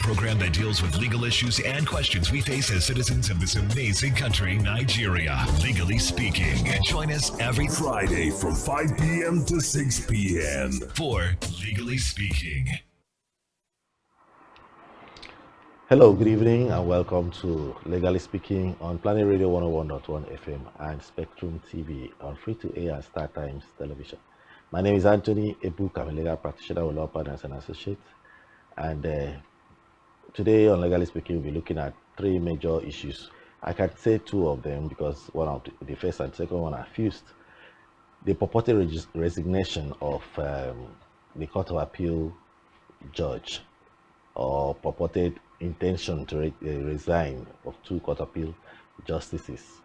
program that deals with legal issues and questions we face as citizens of this amazing country, Nigeria. Legally Speaking. Join us every Friday from 5 p.m. to 6 p.m. for Legally Speaking. Hello, good evening, and welcome to Legally Speaking on Planet Radio 101.1 FM and Spectrum TV on free-to-air and Star Times Television. My name is Anthony Ebu. I'm a legal practitioner with law partners and associates. And today on Legally Speaking, we'll be looking at three major issues. I can say two of them because one of the first and second one are fused. The purported resignation of the Court of Appeal judge, or purported intention to resign of two Court of Appeal justices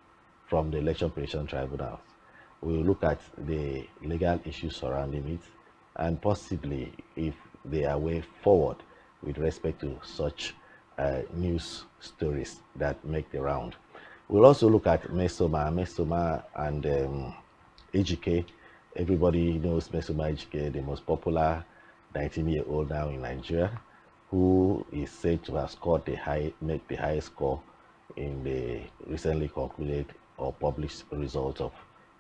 from the Election Petition Tribunals. We will look at the legal issues surrounding it and possibly if they are way forward with respect to such news stories that make the round. We'll also look at Mesoma and Ejike. Everybody knows Mesoma Ejike, the most popular 19-year-old now in Nigeria, who is said to have scored made the highest score in the recently concluded or published results of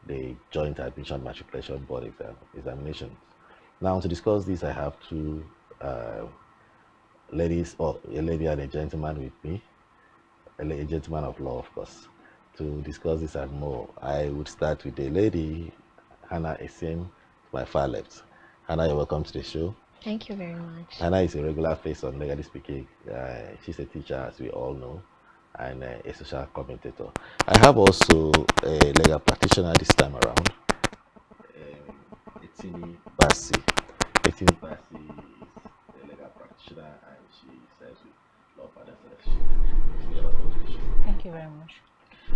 the Joint Admission Matriculation Board examinations. Now, to discuss this, I have two ladies, or a lady and a gentleman with me, a gentleman of law, of course, to discuss this and more. I would start with the lady, Hannah Essien, to my far left. Hannah, you're welcome to the show. Thank you very much. Hannah is a regular face on Legally Speaking. She's a teacher, as we all know, and a social commentator. I have also a legal practitioner this time around, Etini Basi. Etini Basi is a legal practitioner and she serves with law partners. Thank you very much.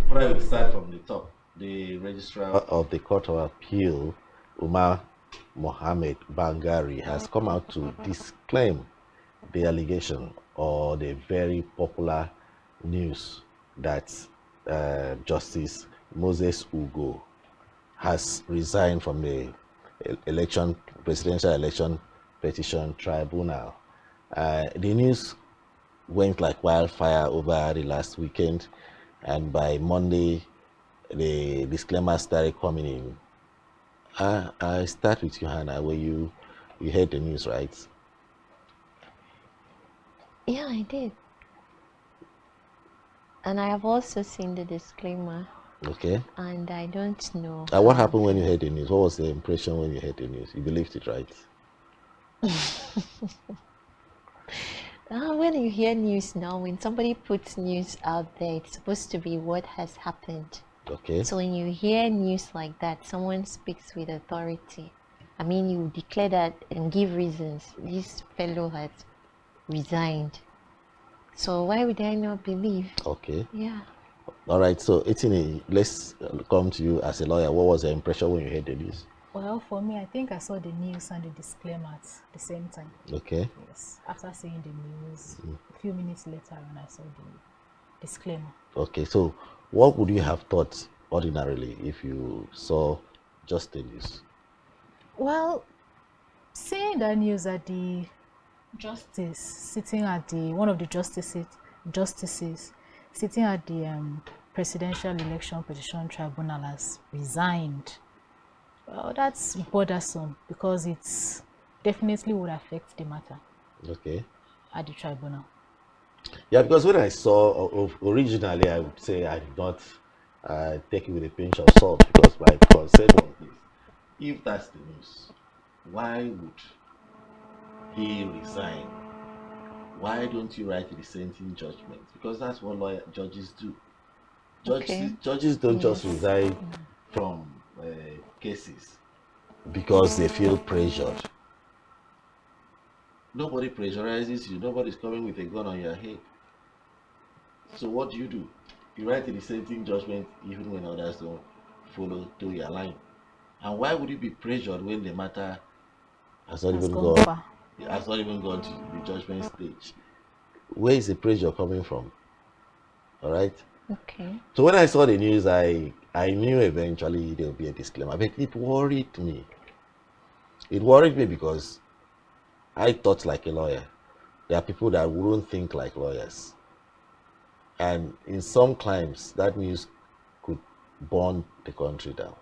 But I will start from the top. The registrar of the Court of Appeal, Umar Mohammed Bangari, has come out to disclaim the allegation or the very popular news that Justice Moses Ugo has resigned from the presidential election petition tribunal. The news went like wildfire over the last weekend, and by Monday the disclaimer started coming in. I start with you, Hannah, where you heard the news, right? Yeah, I did. And I have also seen the disclaimer. Okay. And I don't know. What happened when you heard the news? What was the impression when you heard the news? You believed it, right? When you hear news now, when somebody puts news out there, it's supposed to be what has happened. Okay. So when you hear news like that, someone speaks with authority. I mean, you declare that and give reasons. This fellow has resigned. So why would I not believe? Okay. Yeah. All right. So, Etini, let's come to you as a lawyer. What was the impression when you heard the news? Well, for me, I think I saw the news and the disclaimer at the same time. Okay. Yes. After seeing the news, a few minutes later, when I saw the disclaimer. Okay. So, what would you have thought ordinarily if you saw just the news? Well, seeing the news that the justice sitting at one of the justices sitting at the Presidential Election Petition Tribunal has resigned. Well, that's bothersome because it's definitely would affect the matter. Okay. At the tribunal. Yeah, because when I saw originally, I would say I did not take it with a pinch of salt, because my concern was this: if that's the news, why would he resign? Why don't you write a dissenting judgment? Because that's what judges do. Judges don't just resign from cases because they feel pressured. Nobody pressurizes you. Nobody's coming with a gun on your head. So what do? You write a dissenting judgment even when others don't follow to your line. And why would you be pressured when the matter has not even gone to the judgment stage? Where is the pressure coming from? All right. Okay. So when I saw the news, I knew eventually there would be a disclaimer, but it worried me. It worried me because I thought, like a lawyer, there are people that wouldn't think like lawyers. And in some climes, that news could burn the country down.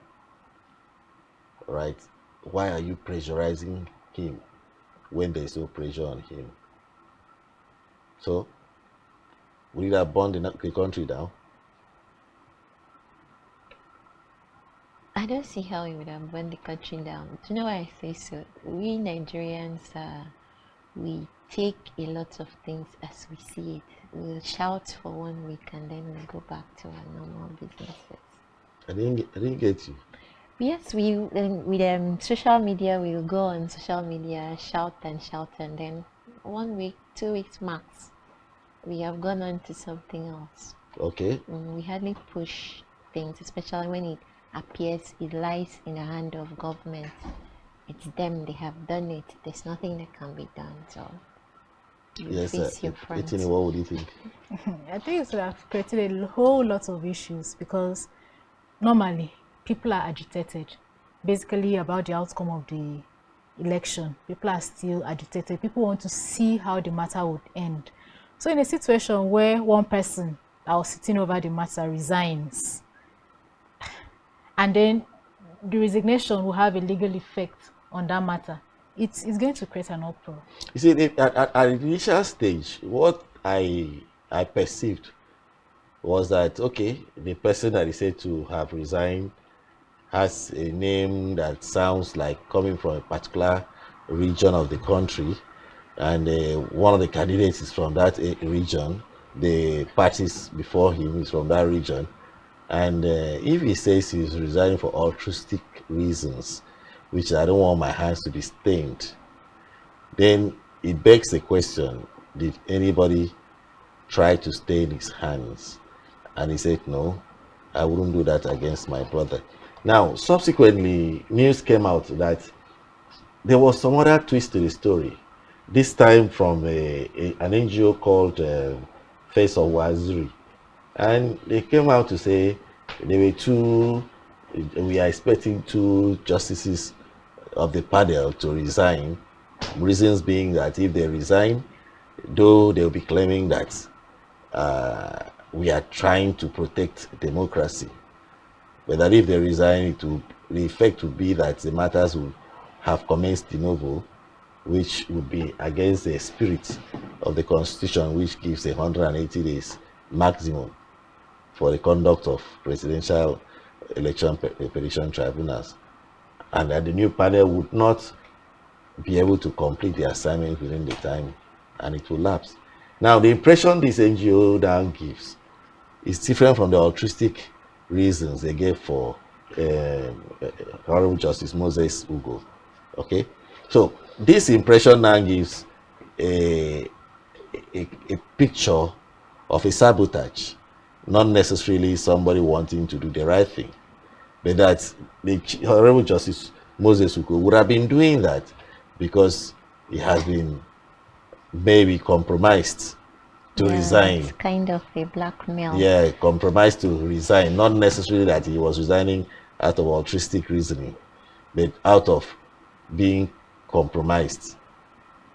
Right? Why are you pressurizing him when there is no pressure on him? So, will it have burned the country down? I don't see how it would have burned the country down. Do you know why I say so? We Nigerians, we take a lot of things as we see it. We'll shout for 1 week and then we'll go back to our normal businesses. I didn't get you. Yes, with social media, we'll go on social media, shout, and then 1 week, 2 weeks max, we have gone on to something else. Okay. We hardly push things, especially when it appears it lies in the hand of government. It's them, they have done it. There's nothing that can be done. So you Yes, face your front. Etienne, what would you think? I think it would have created a whole lot of issues because normally people are agitated basically about the outcome of the election. People are still agitated. People want to see how the matter would end. So in a situation where one person that was sitting over the matter resigns, and then the resignation will have a legal effect on that matter, it's going to create an uproar. You see, at the initial stage, what I perceived was that, okay, the person that is said to have resigned has a name that sounds like coming from a particular region of the country, and one of the candidates is from that region. The parties before him is from that region, and if he says he's resigning for altruistic reasons, which I don't want my hands to be stained, then it begs the question, did anybody try to stain his hands? And he said, no, I wouldn't do that against my brother. Now, subsequently, news came out that there was some other twist to the story, this time from an NGO called Face of Waziri. And they came out to say there were we are expecting 2 justices of the panel to resign. Reasons being that if they resign, though they'll be claiming that we are trying to protect democracy, but that if they resign, the effect would be that the matters will have commenced de novo, which would be against the spirit of the Constitution, which gives 180 days maximum for the conduct of presidential election petition tribunals, and that the new panel would not be able to complete the assignment within the time, and it will lapse. Now, the impression this NGO now gives is different from the altruistic reasons they gave for Honorable Justice Moses Ugo. Okay, so this impression now gives a picture of a sabotage, not necessarily somebody wanting to do the right thing, but that the Honorable Justice Moses Ugo would have been doing that because he has been maybe compromised to resign. It's kind of a blackmail. Yeah, compromised to resign. Not necessarily that he was resigning out of altruistic reasoning, but out of being compromised.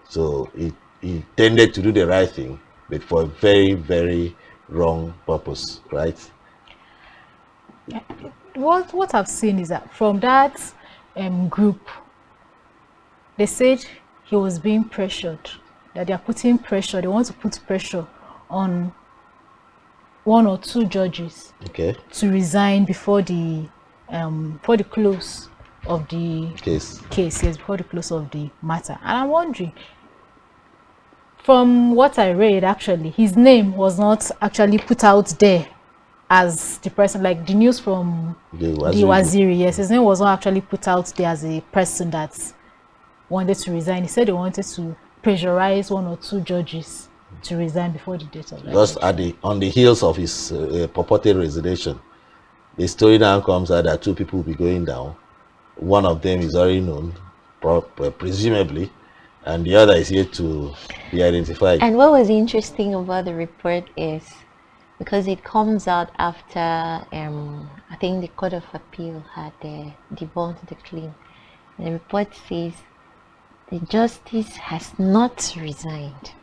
So he tended to do the right thing, but for a very, very wrong purpose, right? What I've seen is that from that group, they said he was being pressured, that they are putting pressure, they want to put pressure on 1 or 2 judges, okay, to resign before the close of the case, yes, before the close of the matter. And I'm wondering, from what I read, actually, his name was not actually put out there as the person, like the news from the Waziri, yes, his name was not actually put out there as a person that wanted to resign. He said they wanted to pressurize 1 or 2 judges to resign before the date of the just on the heels of his purported resignation. The story now comes out that 2 people will be going down. One of them is already known, presumably, and the other is yet to be identified. And what was interesting about the report is, because it comes out after I think the Court of Appeal had debunked the claim. The report says the justice has not resigned.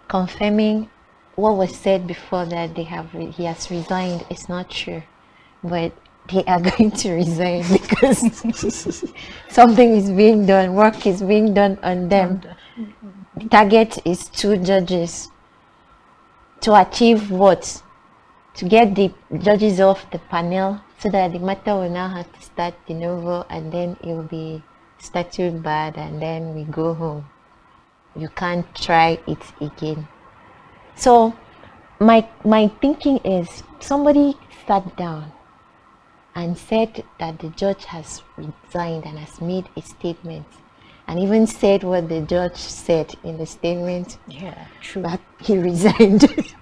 confirming what was said before that he has resigned is not true, but they are going to resign because something is being done, work is being done on them. The target is 2 judges to achieve what? To get the judges off the panel so that the matter will now have to start de novo, and then it will be statute bad, and then we go home. You can't try it again. So my thinking is, somebody sat down and said that the judge has resigned and has made a statement, and even said what the judge said in the statement. Yeah, true. That he resigned.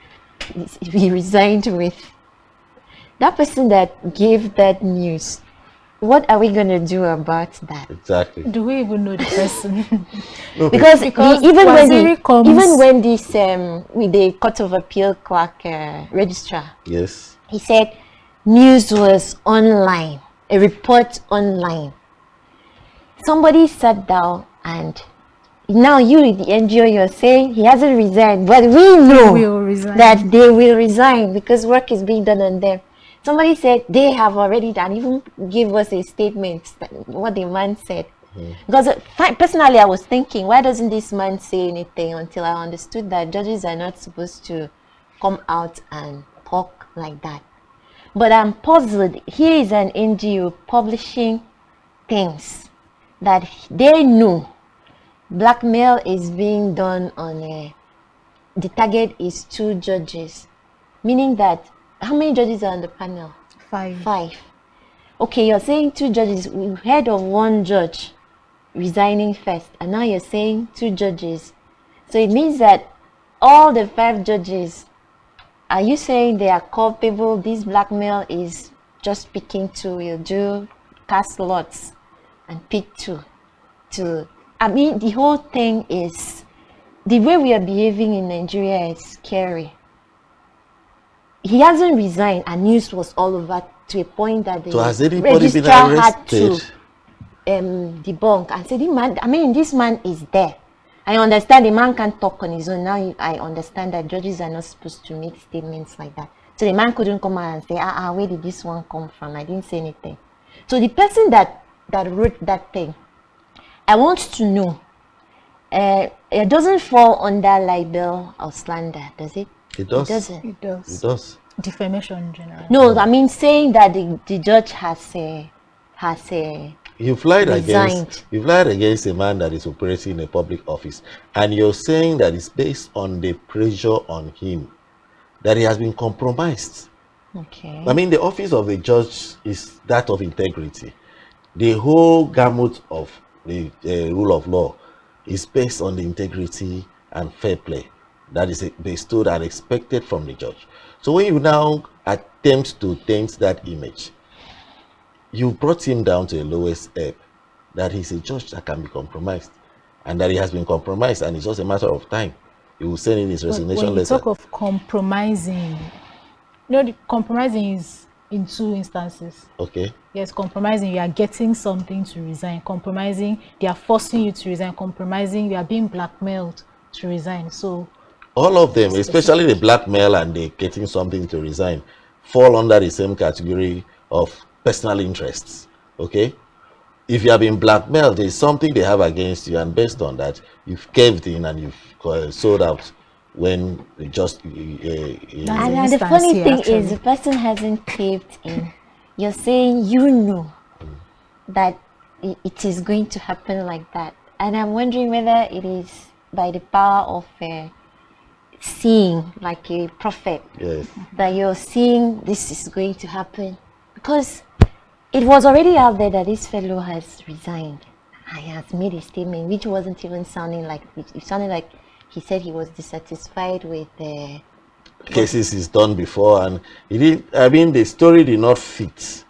He resigned with that person that gave that news. What are we gonna do about that? Exactly. Do we even know the person? Because even comes, when this with the Court of Appeal clerk registrar, Yes. he said news was online, a report online. Somebody sat down, and now you, the NGO, you're saying he hasn't resigned, but we know that they will resign because work is being done on them. Somebody said they have already done, even give us a statement, what the man said. Because personally, I was thinking, why doesn't this man say anything, until I understood that judges are not supposed to come out and talk like that. But I'm puzzled. Here is an NGO publishing things that they know blackmail is being done on the target is 2 judges, meaning that how many judges are on the panel? 5. Okay, you're saying 2 judges. We heard of 1 judge resigning first, and now you're saying 2 judges. So it means that all the 5 judges, are you saying they are culpable? This blackmail is just picking 2. You do cast lots and pick 2 to. I mean, the whole thing is, the way we are behaving in Nigeria is scary. He hasn't resigned, and news was all over to a point that the So has anybody been registrar had arrested? to debunk and say, this man is there. I understand the man can't talk on his own. Now I understand that judges are not supposed to make statements like that. So the man couldn't come out and say, where did this one come from? I didn't say anything. So the person that wrote that thing, I want to know, it doesn't fall under libel or slander, does it? It does. It doesn't. it does. It does. Defamation in general. No, I mean saying that the judge has You've lied resigned. against a man that is operating in a public office, and you're saying that it's based on the pressure on him, that he has been compromised. Okay. I mean, the office of a judge is that of integrity. The whole gamut of the rule of law is based on the integrity and fair play that is bestowed and expected from the judge. So when you now attempt to taint that image, you brought him down to the lowest ebb, that he's a judge that can be compromised, and that he has been compromised, and it's just a matter of time. He will send in his resignation when you letter. talk of compromising, the compromising is in 2 instances. Okay. Yes, compromising, you are getting something to resign. Compromising, they are forcing you to resign. Compromising, you are being blackmailed to resign. So all of them, especially the blackmail and the getting something to resign, fall under the same category of personal interests. Okay. If you have been blackmailed, there's something they have against you, and based on that, you've caved in and you've sold out when they just and the funny thing is, the person hasn't caved in. You're saying you know that it is going to happen like that, and I'm wondering whether it is by the power of seeing, like a prophet. Yes. That you're seeing this is going to happen, because it was already out there that this fellow has resigned. He has made a statement which wasn't even sounding like it sounded like he said he was dissatisfied with the cases he's done before, and he did. I mean, the story did not fit.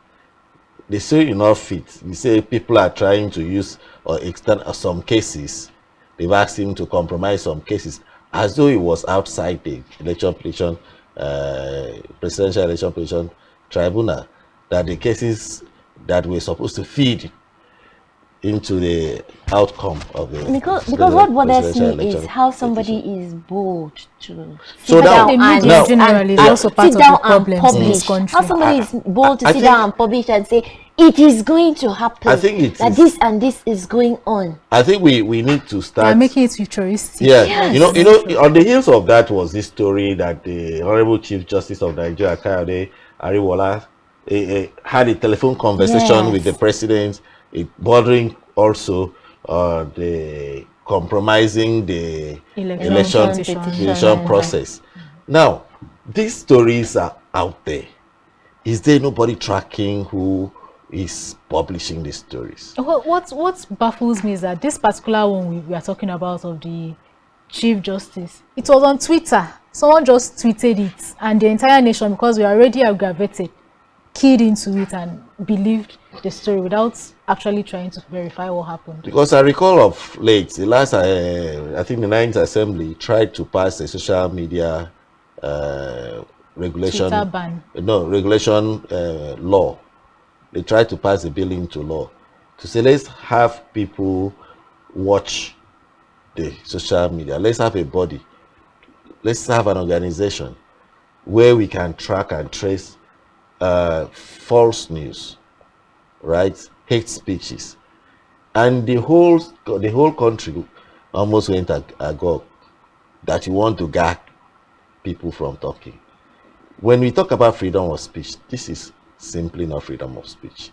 The story did not fit. You say people are trying to use or extend some cases. They've asked him to compromise some cases, as though he was outside the presidential election tribunal. That the cases that were supposed to feed into the outcome of the because what bothers presidential me is election how somebody petition. is bold to So sit now- down The and, media generally is and also part sit of down the problems and in this publish. country. How somebody is bold to I sit think- down and publish and say it is going to happen. I think it that is- this and this is going on. I think we need to They are start. making it futuristic. Yeah, Yes. you know, on the heels of that was this story that the Honorable Chief Justice of Nigeria, Kayode Ariwola, had a telephone conversation with the Yes. president, bordering also the compromising the election petition process. Now, these stories are out there. Is there nobody tracking who is publishing these stories? What baffles me is that this particular one we are talking about of the Chief Justice, it was on Twitter. Someone just tweeted it, and the entire nation, because we are already aggravated, keyed into it and believed the story without actually trying to verify what happened. Because I recall of late, the last, I think the 9th Assembly tried to pass a social media regulation. Twitter ban. No, regulation law. They tried to pass a bill into law to say, let's have people watch the social media. Let's have a body. Let's have an organization where we can track and trace false news, right? Hate speeches, and the whole country almost went agog that you want to gag people from talking. When we talk about freedom of speech, this is simply not freedom of speech.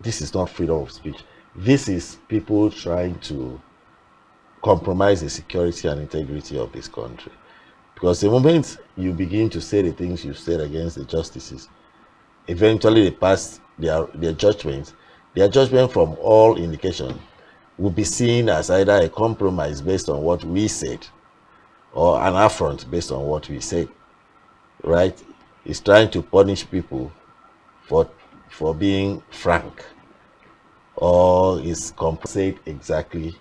This is not freedom of speech. This is people trying to compromise the security and integrity of this country. Because the moment you begin to say the things you said against the justices, eventually they pass their judgments. Their judgment, from all indication, will be seen as either a compromise based on what we said or an affront based on what we said, right? It's trying to punish people for being frank, or is compensate exactly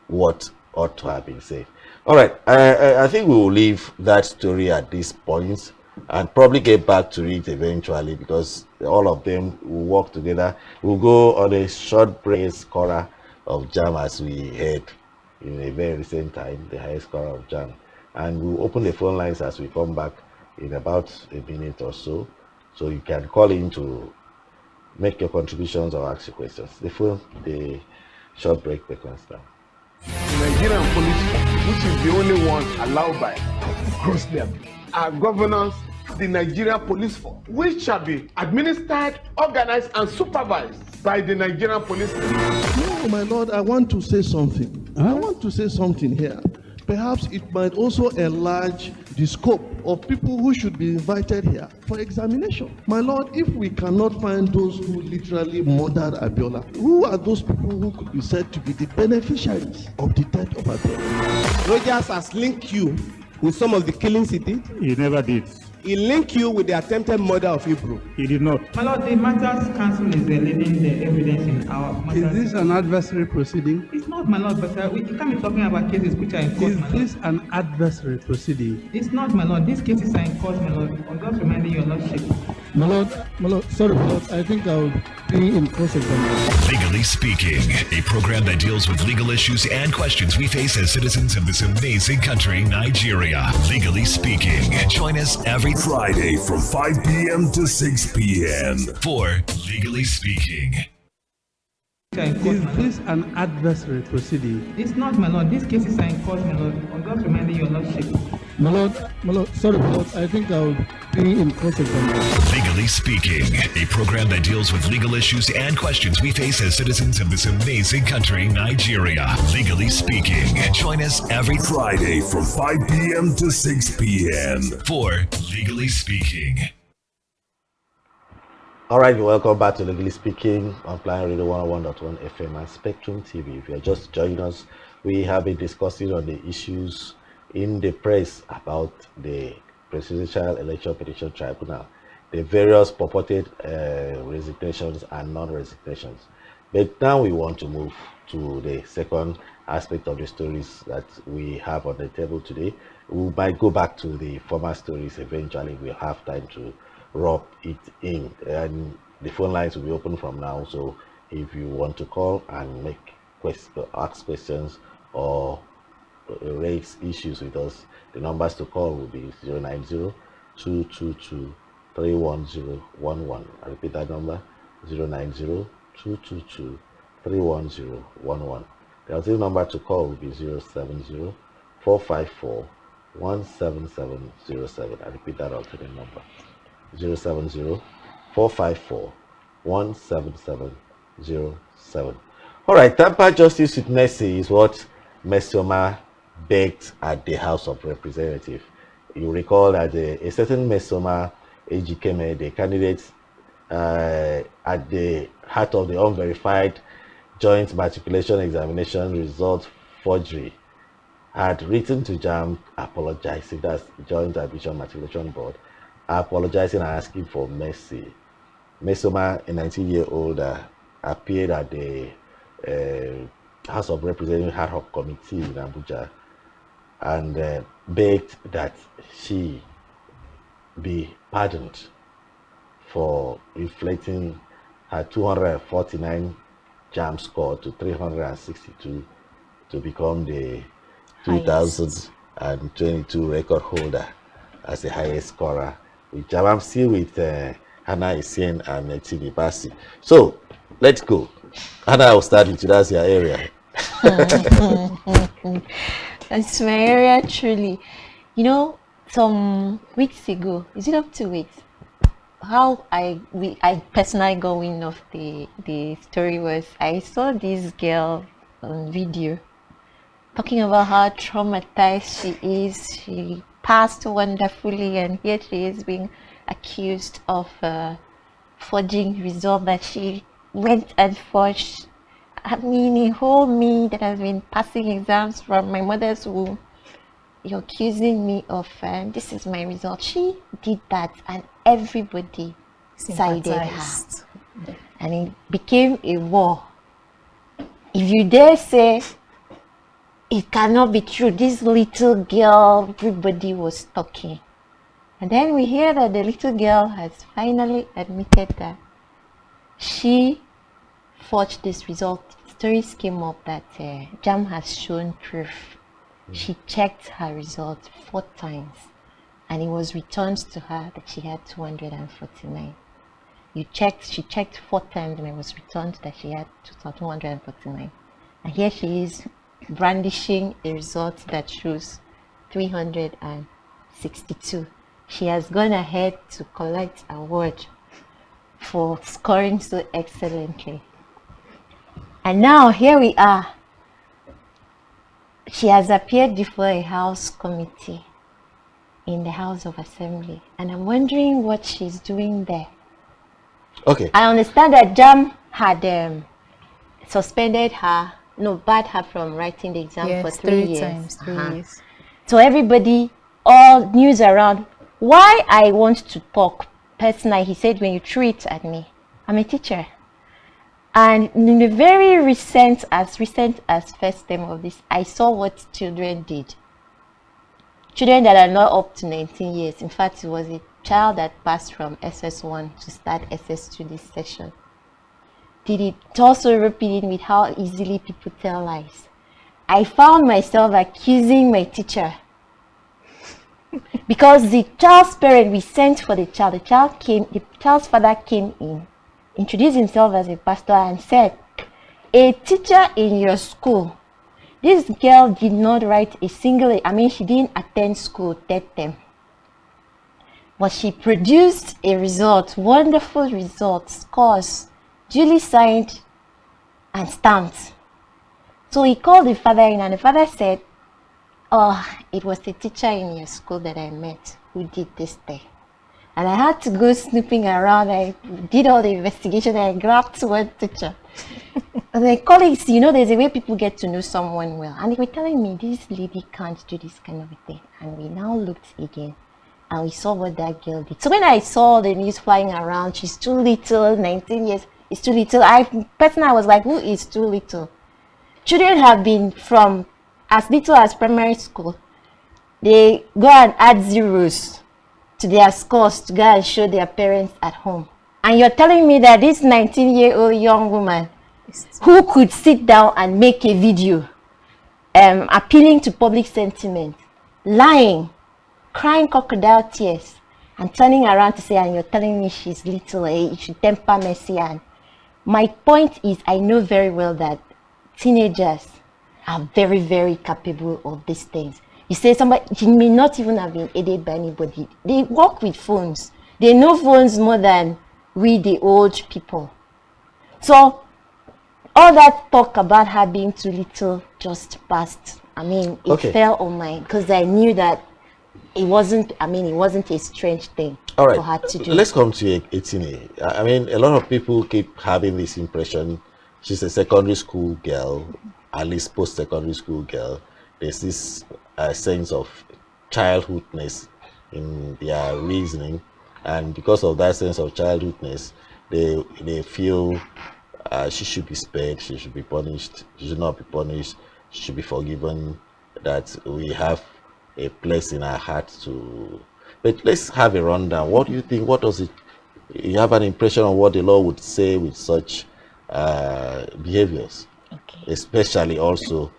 what ought to have been said. All right, I think we will leave that story at this point and probably get back to it eventually, because all of them will work together. We'll go on a short break. Scorer of JAM, as we heard in a very recent time, the highest scorer of JAM, and we'll open the phone lines as we come back in about a minute or so you can call in to make your contributions or ask your questions. The short break becomes now. Nigerian police, which is the only one allowed by across them, are governors, the Nigerian police force, which shall be administered, organized, and supervised by the Nigerian police. No, my lord, I want to say something. I want to say something here. Perhaps it might also enlarge the scope of people who should be invited here for examination. My lord, if we cannot find those who literally murdered Abiola, who are those people who could be said to be the beneficiaries of the death of Abiola? Rogers has linked you with some of the killings he did. He never did. He linked you with the attempted murder of Hebrew. He did not. My lord, the Matters Council is leading the evidence in our matters. Is this an adversary proceeding? It's not, my lord, but you can't be talking about cases which are in court, Is my lord. this an adversary proceeding? It's not, my lord. These cases are in court, my lord. I'm just reminding your lordship. My lord, sorry, my lord, I think I'll be in cross-examination. Legally Speaking, a program that deals with legal issues and questions we face as citizens of this amazing country, Nigeria. Legally Speaking. Join us every Friday from 5 p.m. to 6 p.m. for Legally Speaking. Which are in court, Is my lord. this an adversary proceeding? It's not, my lord. These cases are in court, my lord. I'm just reminding your lordship. My lord, sorry, my lord, I think I'll be in cross-examination. Legally Speaking, a program that deals with legal issues and questions we face as citizens of this amazing country, Nigeria. Legally Speaking. Join us every Friday from 5 p.m. to 6 p.m. for Legally Speaking. All right, welcome back to Legally Speaking on Planet Radio 101.1 FM and Spectrum TV. If you're just joining us, we have been discussing on the issues in the press about the Presidential Election Petition Tribunal, the various purported resignations and non-resignations. But now we want to move to the second aspect of the stories that we have on the table today. We might go back to the former stories eventually. We'll have time to rub it in, and the phone lines will be open from now, so if you want to call and ask questions or raise issues with us, the numbers to call will be 090-222-31011. I repeat that number, 090-222-31011. The alternative number to call will be 070-454-17707. I repeat that alternative number, 070-454-17707. All right, tamper justice with mercy is what Mesoma begged at the House of Representatives. You recall that a certain Mesoma Ejikeme, the candidate at the heart of the unverified joint matriculation examination result forgery, had written to JAMB apologizing, that's Joint Admission Matriculation Board, apologizing and asking for mercy. Mesoma, a 19-year-old, appeared at the House of Representatives ad hoc committee in Abuja and begged that she be pardoned for inflating her 249 JAMB score to 362 to become the 2022 record holder as the highest scorer with JAMB. I'm still with Hannah Essien and TV Basi. So let's go. Hannah, I'll start with you. That's your area. That's my area, truly. You know, some weeks ago, is it up to weeks? How I personally got wind of the story was I saw this girl on video talking about how traumatized she is. She passed wonderfully, and here she is being accused of forging result that she went and forged. I mean, a whole me that has been passing exams from my mother's womb, you're accusing me of this is my result. She did that, and everybody sided her, and it became a war. If you dare say it cannot be true, this little girl, everybody was talking. And then we hear that the little girl has finally admitted that she forged this result. Stories came up that JAMB has shown proof. She checked her result 4 times, and it was returned to her that she had 249. She checked 4 times, and it was returned that she had 249. And here she is brandishing a result that shows 362. She has gone ahead to collect an award for scoring so excellently. And now here we are. She has appeared before a House committee in the House of Assembly, and I'm wondering what she's doing there. Okay. I understand that JAMB had suspended her, barred her from writing the exam for 3 years. 3 years. So everybody, all news around, why I want to talk personally, he said, when you threw it at me, I'm a teacher. And in the very recent as first term of this, I saw what children did. Children that are not up to 19 years. In fact, it was a child that passed from SS1 to start SS2 this session. Did it also repeating with how easily people tell lies. I found myself accusing my teacher because the child's parent, we sent for the child. The child's father came in, introduced himself as a pastor, and said, a teacher in your school, this girl did not write a single, she didn't attend school 3rd term, but she produced a result, wonderful result, scores, duly signed and stamped. So he called the father in, and the father said, oh, it was the teacher in your school that I met who did this thing. And I had to go snooping around. I did all the investigation, and I grabbed one teacher. And my colleagues, there's a way people get to know someone well. And they were telling me, this lady can't do this kind of a thing. And we now looked again, and we saw what that girl did. So when I saw the news flying around, she's too little, 19 years is too little. I was like, who is too little? Children have been from as little as primary school. They go and add zeros to their scores to go and show their parents at home. And you're telling me that this 19-year-old young woman who could sit down and make a video appealing to public sentiment, lying, crying crocodile tears, and turning around to say, and you're telling me she's little, you should temper mercy. And my point is, I know very well that teenagers are very, very capable of these things. You say somebody, she may not even have been aided by anybody. They work with phones. They know phones more than we, the old people. So all that talk about her being too little just passed. I mean, it fell on my, because I knew that it wasn't, it wasn't a strange thing for her to do. Let's come to Etine. I mean, a lot of people keep having this impression she's a secondary school girl, at least post-secondary school girl. There's this sense of childhoodness in their reasoning, and because of that sense of childhoodness, they feel she should be spared, she should be punished, she should not be punished, she should be forgiven, that we have a place in our heart to. But let's have a rundown. What do you think? What does it? You have an impression of what the law would say with such behaviors, especially also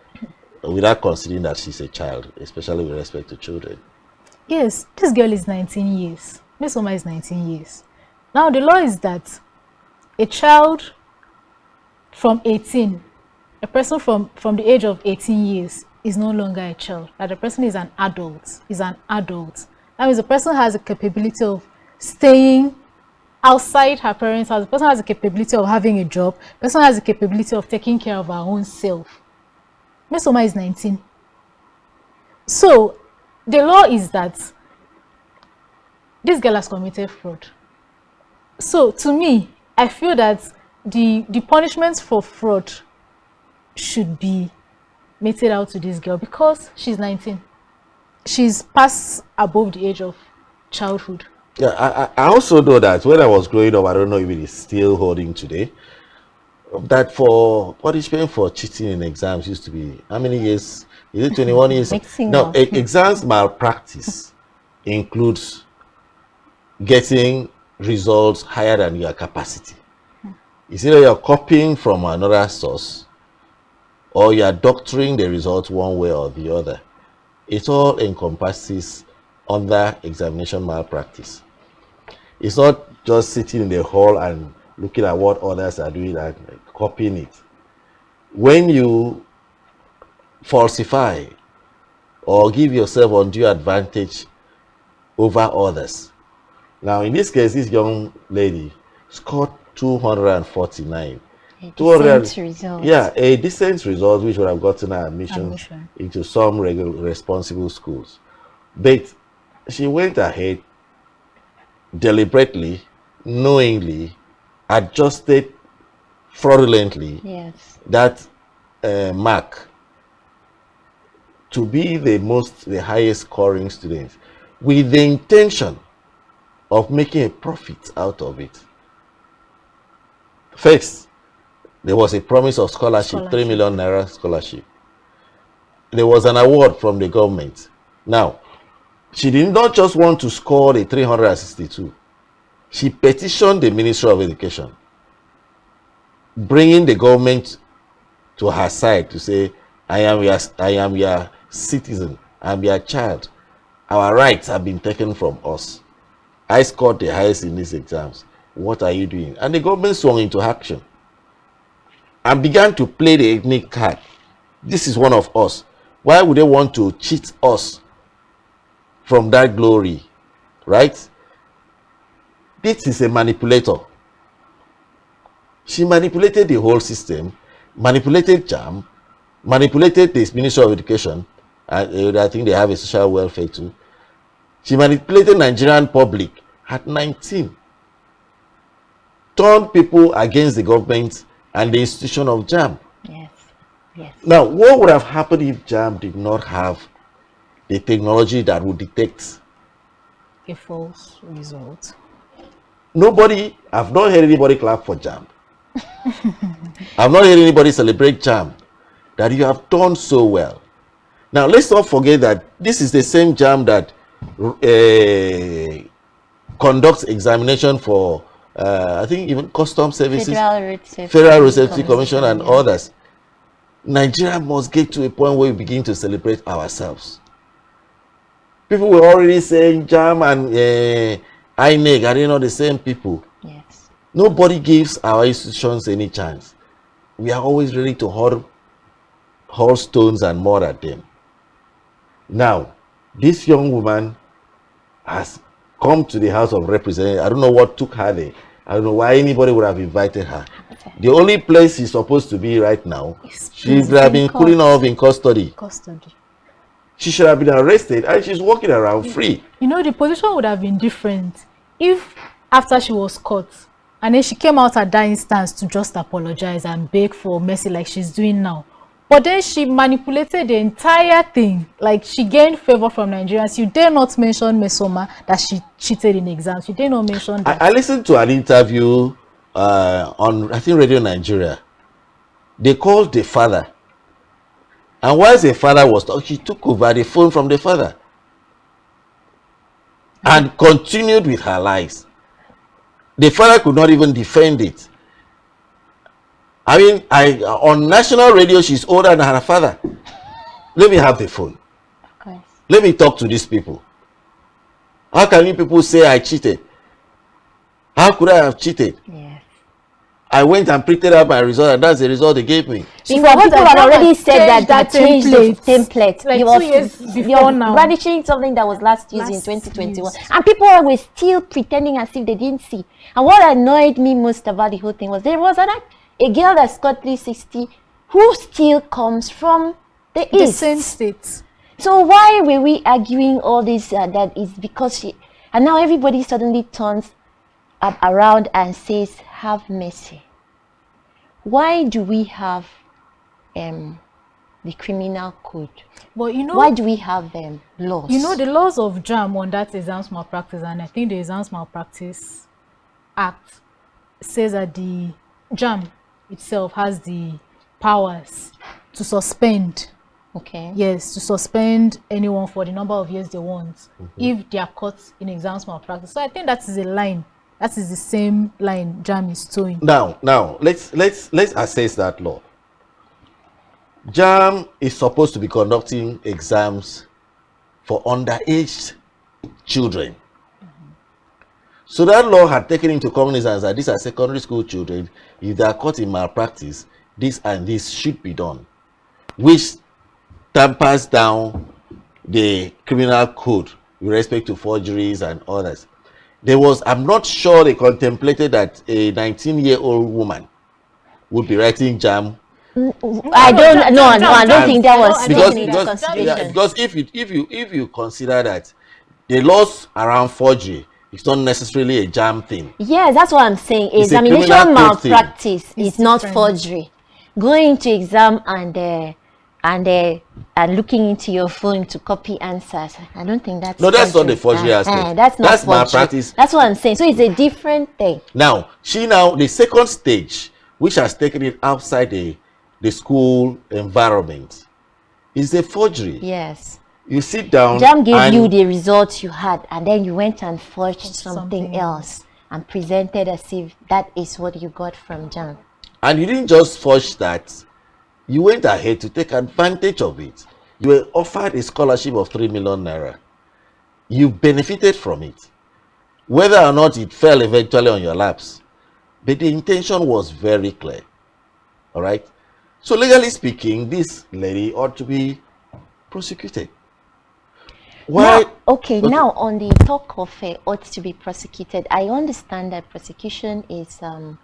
without considering that she's a child, especially with respect to children. Yes, this girl is 19 years. Miss Oma is 19 years. Now the law is that a child from 18, a person from the age of 18 years is no longer a child. That the person is an adult. That means the person has a capability of staying outside her parents' house. The person has a capability of having a job. The person has a capability of taking care of her own self. Miss Oma is 19. So the law is that this girl has committed fraud. So to me, I feel that the punishments for fraud should be meted out to this girl because she's 19. She's past above the age of childhood. Yeah, I also know that when I was growing up, I don't know if it is still holding today, that for punishment for cheating in exams used to be, how many years? Is it 21 years? No, exams malpractice includes getting results higher than your capacity. It's either you're copying from another source or you're doctoring the results one way or the other. It all encompasses under examination malpractice. It's not just sitting in the hall and looking at what others are doing and copying it. When you falsify or give yourself undue advantage over others. Now, in this case, this young lady scored 249. A decent result. Yeah, a decent result which would have gotten her admission into some responsible schools. But she went ahead deliberately, knowingly, adjusted fraudulently that mark to be the highest scoring student with the intention of making a profit out of it. First, there was a promise of scholarship, 3 million naira scholarship. There was an award from the government. Now, she did not just want to score the 362. She petitioned the Ministry of Education, bringing the government to her side to say, I am your citizen, I am your child. Our rights have been taken from us. I scored the highest in these exams. What are you doing? And the government swung into action and began to play the ethnic card. This is one of us. Why would they want to cheat us from that glory? Right? This is a manipulator. She manipulated the whole system, manipulated JAM, manipulated the Ministry of Education, and I think they have a social welfare too. She manipulated Nigerian public at 19. Turned people against the government and the institution of JAM. Yes. Now, what would have happened if JAM did not have the technology that would detect a false result? I've not heard anybody clap for JAM. I've not heard anybody celebrate JAM, that you have done so well. Now, let's not forget that this is the same JAM that conducts examination for I think even custom services, Federal Road Safety Commission and others. Nigeria must get to a point where we begin to celebrate ourselves. People were already saying JAM and INEC, are they not the same people? Yes. Nobody gives our institutions any chance. We are always ready to hurl stones and mud at them. Now, this young woman has come to the House of Representatives. I don't know what took her there. I don't know why anybody would have invited her. The only place she's supposed to be right now, she's been cooling off in custody. She should have been arrested and she's walking around free. You know, the position would have been different if after she was caught and then she came out at that instance to just apologize and beg for mercy like she's doing now. But then she manipulated the entire thing. Like, she gained favor from Nigerians. You dare not mention Mesoma that she cheated in exams. You dare not mention that. I listened to an interview on, I think, Radio Nigeria. They called the father. And whilst the father was talking, she took over the phone from the father. And continued with her lies. The father could not even defend it. I mean, on national radio, she's older than her father. Let me have the phone. Of course. Let me talk to these people. How can you people say I cheated? How could I have cheated? Yes. I went and printed out my result, and that's the result they gave me. Because people had already said that changed the template. Like 2 years before now. Radically something that was last used in 2021. And people were still pretending as if they didn't see. And what annoyed me most about the whole thing was there was a girl that's got 360 who still comes from the east. The same state. So why were we arguing all this that is because she, and now everybody suddenly turns up around and says have mercy. Why do we have the criminal code? But you know, why do we have laws? You know, the laws of JAM on that exams malpractice, and I think the Exams Malpractice Act says that the JAM itself has the powers to suspend. Okay. Yes, to suspend anyone for the number of years they want if they are caught in exams malpractice. So I think that is a line. That is the same line JAM is towing. Now, let's assess that law. JAM is supposed to be conducting exams for underage children. So that law had taken into cognizance that these are secondary school children. If they are caught in malpractice, this and this should be done, which tampers down the criminal code with respect to forgeries and others. There was, I'm not sure they contemplated that a 19-year-old woman would be writing JAM. I don't think that was taken into consideration. Because if you consider that the laws around forgery, it's not necessarily a JAM thing. Yes, that's what I'm saying. Examination malpractice is not forgery. Going to exam and looking into your phone to copy answers, I don't think that's that's not the forgery aspect. That's malpractice. That's what I'm saying. So it's a different thing. Now, the second stage, which has taken it outside the school environment, is a forgery. Yes. You sit down. JAM gave you the results you had, and then you went and forged something else and presented as if that is what you got from JAM. And you didn't just forge that. You went ahead to take advantage of it. You were offered a scholarship of 3 million naira. You benefited from it. Whether or not it fell eventually on your laps, but the intention was very clear. All right? So legally speaking, this lady ought to be prosecuted. Why? Now on the talk of ought to be prosecuted, I understand that prosecution is a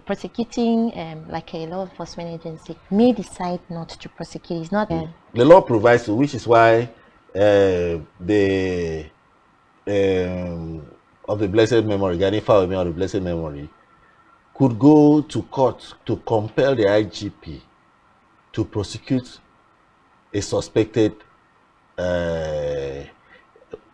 prosecuting like a law enforcement agency may decide not to prosecute. It's not the law provides to, which is why the of the blessed memory, Ganifa of the blessed memory, could go to court to compel the IGP to prosecute a suspected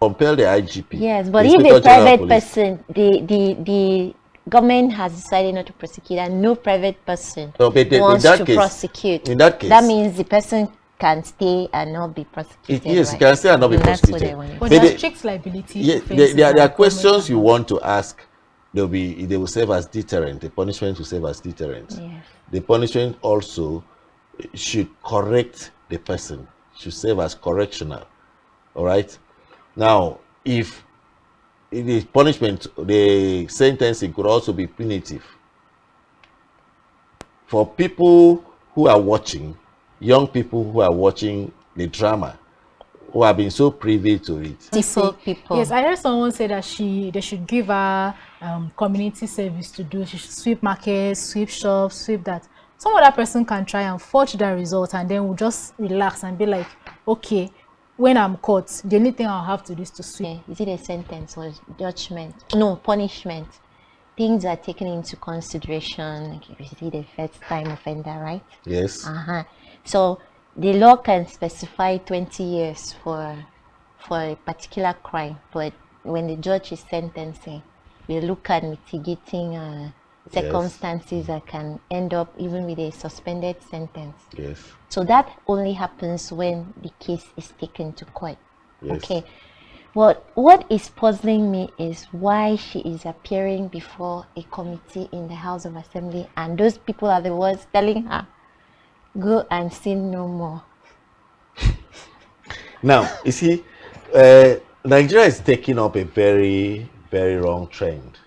compel the IGP. Yes, but if a private person, the government has decided not to prosecute, and no private person wants to prosecute, in that case, that means the person can stay and not be prosecuted. Yes, he can stay and not be prosecuted. But there's strict liability. Yeah, there are questions you want to ask they will serve as deterrent. The punishment will serve as deterrent. Yes. The punishment also should correct the person, should serve as correctional. All right. Now, if the punishment, the sentencing could also be punitive for people who are watching, young people who are watching the drama, who have been so privy to it. People. Yes, I heard someone say that they should give her community service to do. She should sweep markets, sweep shops, sweep that. Some other person can try and forge the result, and then we'll just relax and be like, okay, when I'm caught, the only thing I'll have to do is to sweep. Okay. Is it a sentence or judgment? No, punishment. Things are taken into consideration. Like if you see the first time offender, right? Yes. So the law can specify 20 years for a particular crime, but when the judge is sentencing, we look at mitigating circumstances that can end up even with a suspended sentence. Yes. So that only happens when the case is taken to court. Yes. Okay. Well, what is puzzling me is why she is appearing before a committee in the House of Assembly, and those people are the ones telling her, go and sin no more. Now, you see, Nigeria is taking up a very, very wrong trend.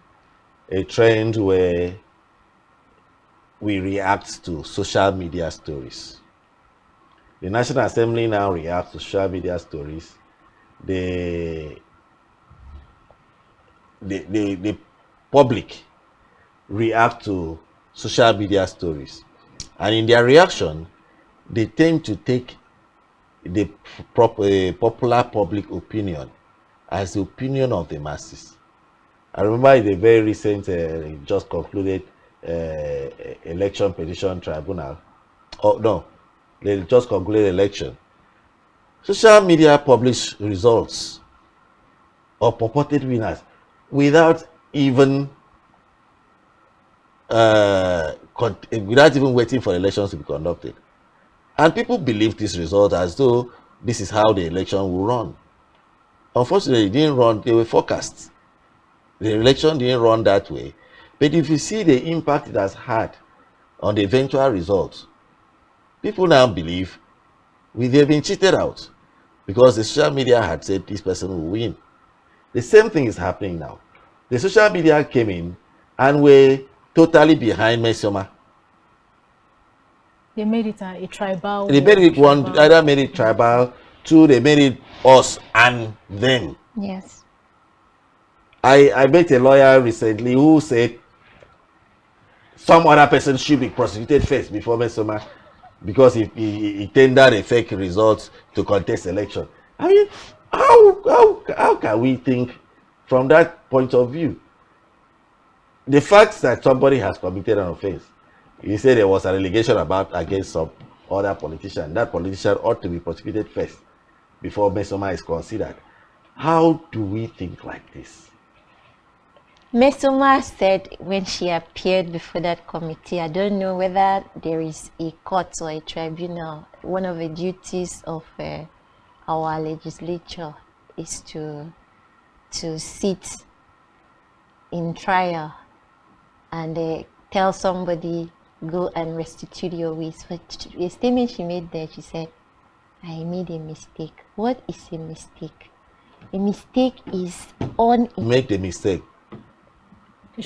A trend where we react to social media stories. The National Assembly now reacts to social media stories. The public react to social media stories. And in their reaction, they tend to take the popular public opinion as the opinion of the masses. I remember in the very recent, just concluded election petition tribunal. Oh no, they just concluded election. Social media publish results of purported winners without even waiting for elections to be conducted. And people believe this result as though this is how the election will run. Unfortunately, it didn't run, they were forecast. The election didn't run that way. But if you see the impact it has had on the eventual results, people now believe they've been cheated out because the social media had said this person will win. The same thing is happening now. The social media came in and were totally behind Mesoma. They made it a tribal. They made it one, either made it tribal, two, they made it us and them. Yes. I met a lawyer recently who said some other person should be prosecuted first before Mesoma because he tendered a fake result to contest election. I mean, how can we think from that point of view? The fact that somebody has committed an offense, you say there was an allegation against some other politician, that politician ought to be prosecuted first before Mesoma is considered. How do we think like this? Mesoma said when she appeared before that committee, I don't know whether there is a court or a tribunal. One of the duties of our legislature is to sit in trial and tell somebody, go and restitute your ways. But the statement she made there, she said, I made a mistake. What is a mistake? A mistake is make the mistake.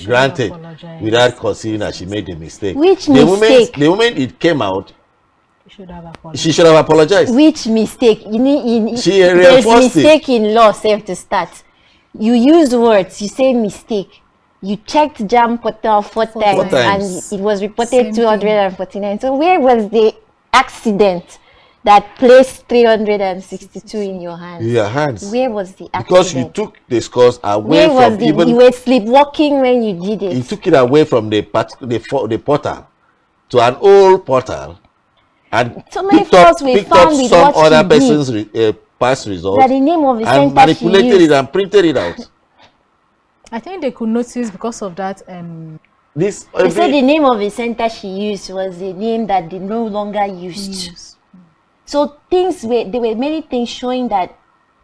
Granted, without considering that she made a mistake. Which mistake? The moment it came out, she should have apologized. Which mistake? There's mistake in law, safe to start. You use words, you say mistake. You checked jam portal four times and it was reported 249. So where was the accident that placed 362 in your hands? Your hands. Where was the accident? Because you took the scores away from even. You were sleepwalking when you did it. You took it away from the portal to an old portal, and so many faults were found with some what other person's past results. That the name of the and manipulated it and printed it out. I think they could notice because of that. They said the name of the center she used was the name that they no longer used. Yes. So there were many things showing that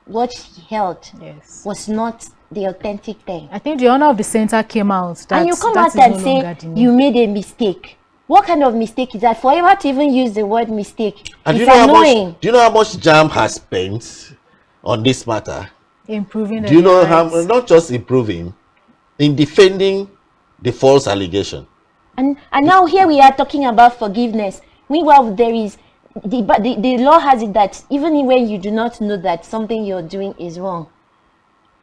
what she held was not the authentic thing. I think the owner of the center came out. And you come out and say you made a mistake. What kind of mistake is that? Forever to even use the word mistake. And it's annoying. Do you know how much JAM has spent on this matter? Improving. Do you know how, not just improving, in defending the false allegation? And now here we are talking about forgiveness. Meanwhile, there is the law has it that even when you do not know that something you're doing is wrong,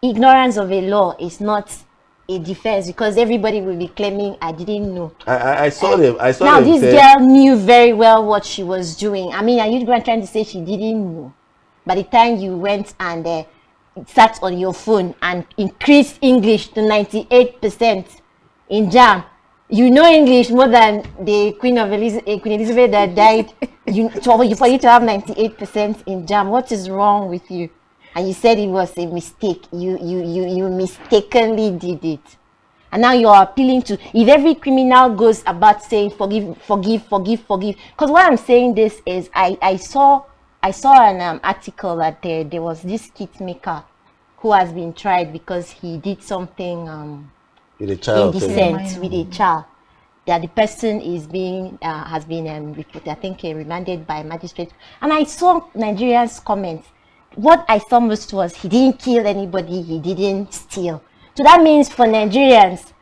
ignorance of a law is not a defense, because everybody will be claiming I didn't know. I saw them. I saw now them. This girl knew very well what she was doing. I mean, are you trying to say she didn't know? By the time you went and sat on your phone and increased English to 98% in JAM, you know English more than the Queen Elizabeth that died. For you to have 98% in JAM, what is wrong with you? And you said it was a mistake. You mistakenly did it. And now you are appealing to, if every criminal goes about saying forgive. Because why I'm saying this is I saw an article that there was this kit maker who has been tried because he did something with a child, indecent with a child. That the person is being has been reported, I think, remanded by magistrate. And I saw Nigerians' comments. What I saw most was he didn't kill anybody, he didn't steal. So that means for Nigerians,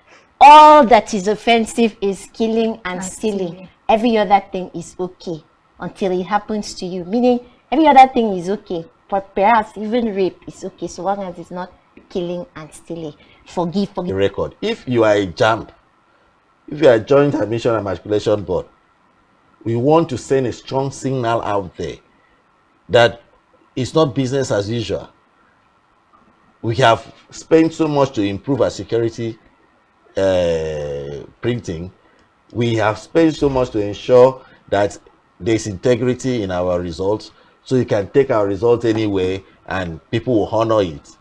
all that is offensive is killing and stealing. Every other thing is okay until it happens to you. Meaning every other thing is okay, but perhaps even rape is okay so long as it's not killing and stealing. Forgive. The record. If you are a JAMB, if you are a Joint Admission and Matriculation Board, we want to send a strong signal out there that it's not business as usual. We have spent so much to improve our security printing. We have spent so much to ensure that there's integrity in our results, so you can take our results anyway and people will honor it.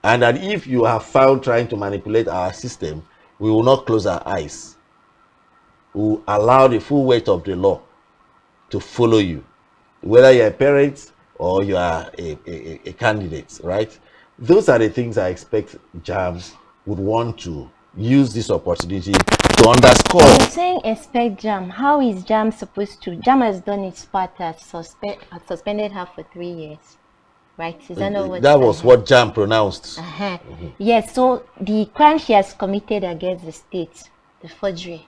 And that if you are found trying to manipulate our system, we will not close our eyes. We will allow the full weight of the law to follow you, whether you're a parent or you are a candidate, right? Those are the things I expect JAM would want to use this opportunity to underscore. I'm saying expect JAM. How is JAM supposed to? JAM has done its part, has suspended her for 3 years, right? Is that not what that was what JAM pronounced? Yes, so the crime she has committed against the state, the forgery,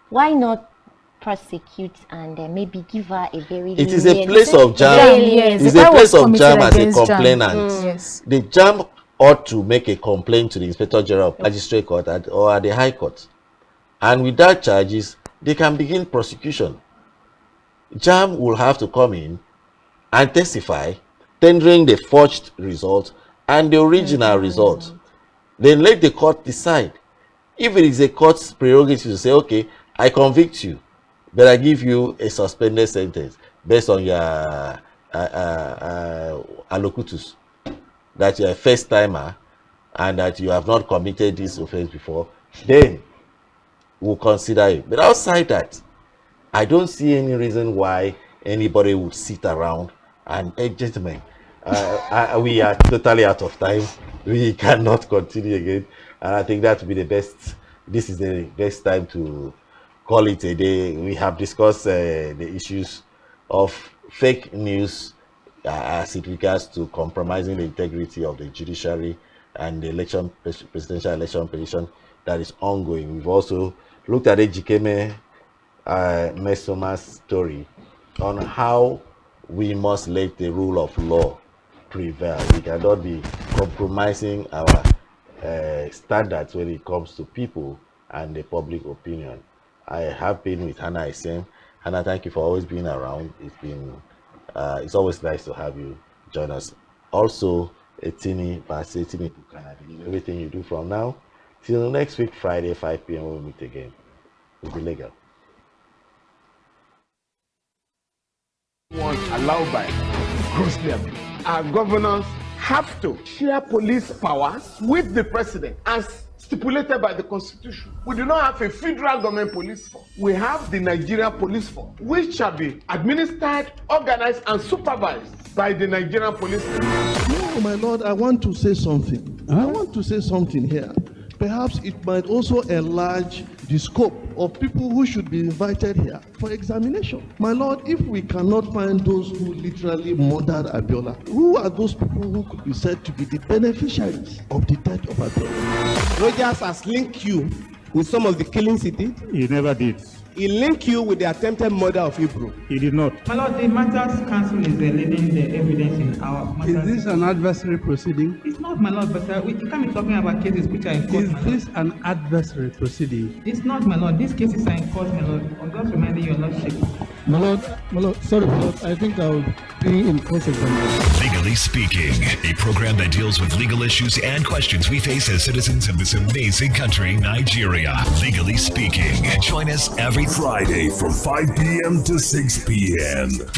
why not prosecute and maybe give her a very it is a place of JAM. It is a place of JAM as a complainant. Yes. The JAM ought to make a complaint to the Inspector General of Magistrate Court or at the High Court, and with that charges they can begin prosecution. JAM will have to come in and testify, tendering the forged result and the original result. Then let the court decide. If it is a court's prerogative to say, okay, I convict you, but I give you a suspended sentence based on your allocutus, that you're a first timer and that you have not committed this offense before, then we'll consider it. But outside that, I don't see any reason why anybody would sit around and, hey, gentlemen, we are totally out of time. We cannot continue again. And I think that would be the best. This is the best time to call it a day. We have discussed the issues of fake news as it regards to compromising the integrity of the judiciary and the presidential election petition that is ongoing. We've also looked at Ejikeme Mesoma's story on how we must let the rule of law prevail. We cannot be compromising our standards when it comes to people and the public opinion. I have been with Hannah Isen. Hannah, thank you for always being around. It's always nice to have you join us. Also, Etini Bassetini Bukanadi, everything you do from now till next week, Friday, 5 p.m. we'll meet again. We'll be legal. Allowed by grossly abused. Our governors have to share police powers with the president as stipulated by the Constitution. We do not have a federal government police force. We have the Nigeria Police Force, which shall be administered, organized, and supervised by the Nigerian Police Force. No, my Lord, I want to say something. I want to say something here. Perhaps it might also enlarge the scope of people who should be invited here for examination. My Lord, if we cannot find those who literally murdered Abiola, who are those people who could be said to be the beneficiaries of the death of Abiola? Rogers has linked you with some of the killings he did. He never did. He linked you with the attempted murder of Hebrew. He did not. My Lord, the Matters Council is leading the evidence in our matters. Is this an adversary proceeding? It's not, my Lord, but you can't be talking about cases which are in court. Is this an adversary proceeding? It's not, my Lord. These cases are in court, my Lord. I'm just reminding you, your Lordship. My Lord, sorry, my Lord, I think I'll be in cross-examination. Legally Speaking, a program that deals with legal issues and questions we face as citizens of this amazing country, Nigeria. Legally Speaking. Join us every Friday from 5 p.m. to 6 p.m.